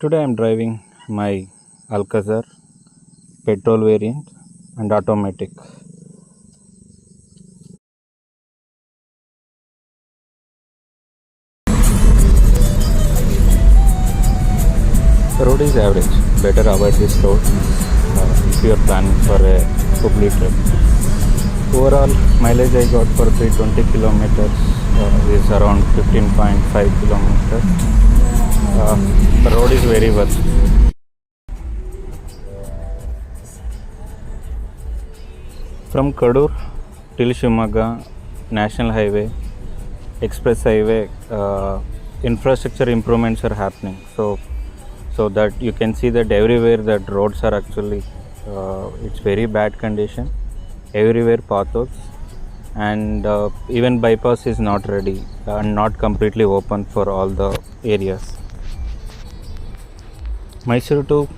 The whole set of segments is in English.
Today I am driving my Alcazar petrol variant and automatic. The road is average. Better avoid this road if you are planning for a Hubli trip. Overall mileage I got for 320 kilometers is around 15.5 kilometers. The road is very well. From Kadur till Shivamogga National Highway, Express Highway, infrastructure improvements are happening. So that you can see that everywhere that roads are actually it's very bad condition. Everywhere potholes, and even bypass is not ready and not completely open for all the areas. Mysore to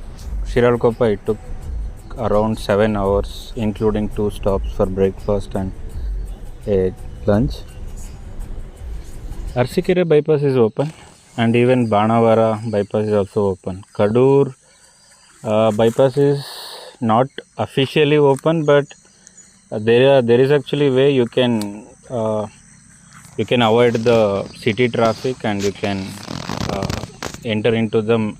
Siralakoppa it took around 7 hours, including 2 stops for breakfast and a lunch. ARASIKERE bypass is open, and even Banavara bypass is also open. Kadur bypass is not officially open, but there is actually way you can avoid the city traffic, and you can enter into the